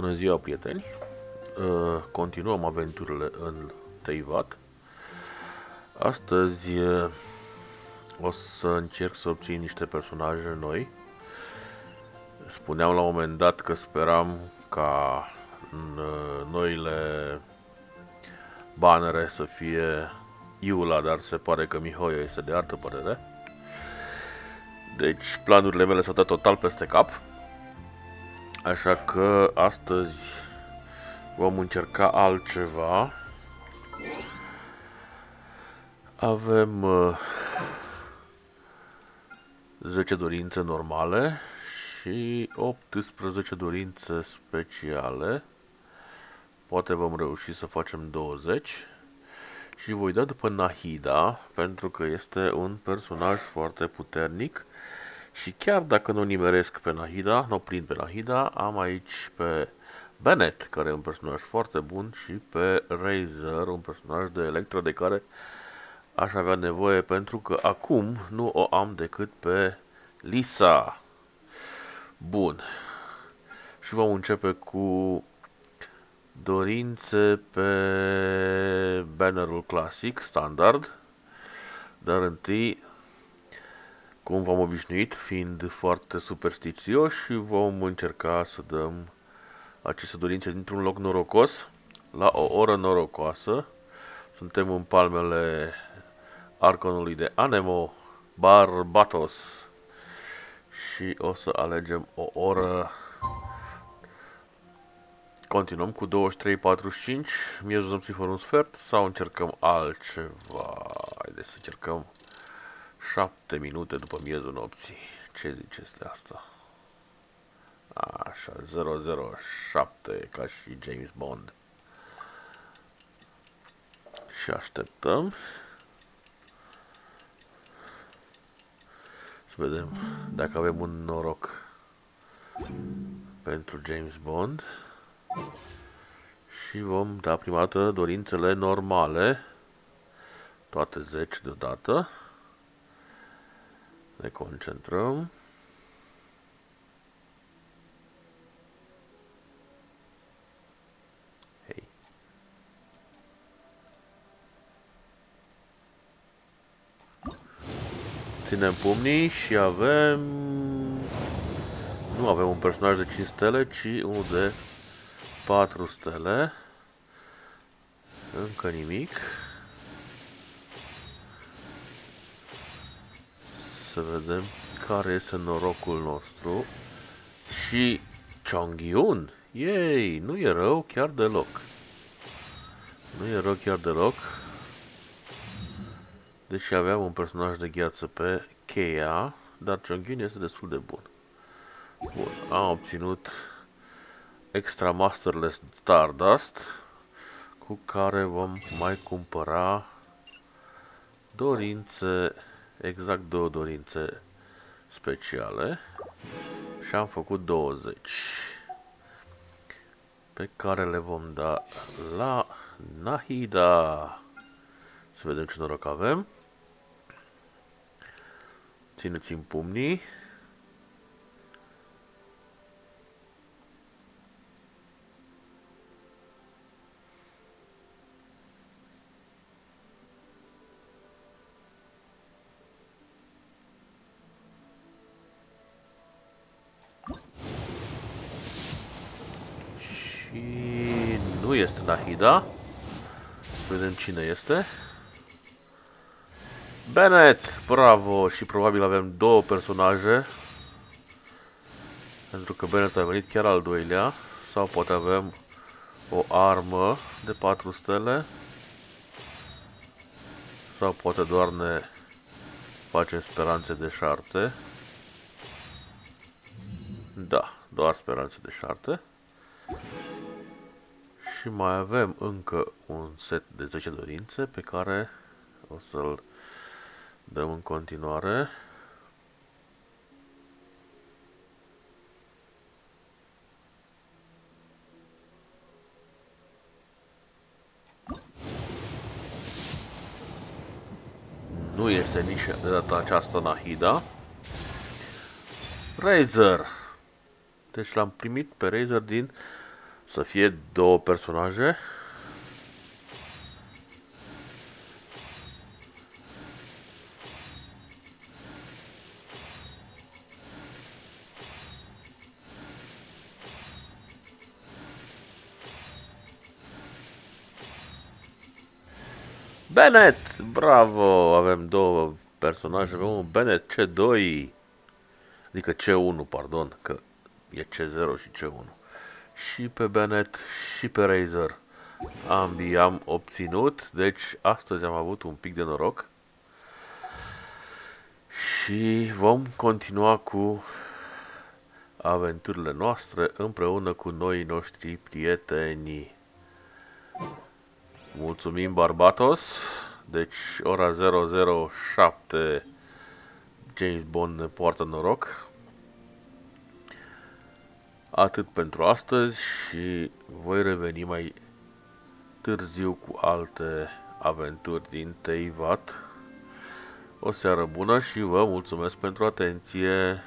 Bună ziua, prieteni! Continuăm aventurile în Teyvat. Astăzi o să încerc să obțin niște personaje noi. Spuneam la un moment dat că speram ca în noile bannere să fie Iula, dar se pare că Mihoia este de altă părere. Deci planurile mele s-au dat total peste cap. Așa că astăzi vom încerca altceva. Avem 10 dorințe normale și 18 dorințe speciale. Poate vom reuși să facem 20. Și voi da după Nahida, pentru că este un personaj foarte puternic. Și chiar dacă nu nimeresc pe Nahida, nu prind pe Nahida, am aici pe Bennett, care e un personaj foarte bun, și pe Razor, un personaj de Electro de care aș avea nevoie, pentru că acum nu o am decât pe Lisa. Bun. Și vom începe cu dorințe pe bannerul clasic, standard. Dar întâi, cum v-am obișnuit, fiind foarte superstițioși, vom încerca să dăm aceste dorințe dintr-un loc norocos, la o oră norocoasă. Suntem în palmele arconului de Anemo Barbatos și o să alegem o oră. Continuăm cu 23:45, miezul nopții fără un sfert, sau încercăm altceva? Haideți să încercăm 7 minute după miezul nopții. Ce ziceți de asta? Așa, 007, ca și James Bond. Și așteptăm să vedem dacă avem un noroc pentru James Bond. Și vom da prima dată dorințele normale, toate 10 deodată. Ne concentrăm. Hei. Ținem pumnii și avem... Nu avem un personaj de 5 stele, ci unul de 4 stele. Încă nimic. Să vedem care este norocul nostru. Și Chongyun. Yay! Nu e rău chiar deloc. Nu e rău chiar deloc. Deși aveam un personaj de gheață pe cheia, dar Chongyun este destul de bun. Bun, am obținut Extra Masterless Stardust, cu care vom mai cumpăra dorințe, exact 2 dorințe speciale. Și am făcut 20, pe care le vom da la Nahida. Să vedem ce noroc avem. Țineți-mi pumnii. Și nu este Nahida. Să vedem cine este. Bennett! Bravo! Și probabil avem 2 personaje. Pentru că Bennett a venit chiar al doilea. Sau poate avem o armă de 4 stele. Sau poate doar ne facem speranțe de șarte. Da, doar speranțe de șarte. Și mai avem încă un set de 10 dorințe pe care o să-l dăm în continuare. Nu este nici de data aceasta Nahida. Razor. Deci l-am primit pe Razor din Să fie două personaje. Bennett! Bravo! Avem două personaje. Avem un Bennett C2. Adică C1, pardon. Că e C0 și C1. Și pe Bennett și pe Razer. Ambii am obținut. Deci astăzi am avut un pic de noroc. Și vom continua cu aventurile noastre împreună cu noii noștri prieteni. Mulțumim, Barbatos. Deci, ora 007, James Bond ne poartă noroc. Atât pentru astăzi și voi reveni mai târziu cu alte aventuri din Teyvat. O seară bună și vă mulțumesc pentru atenție.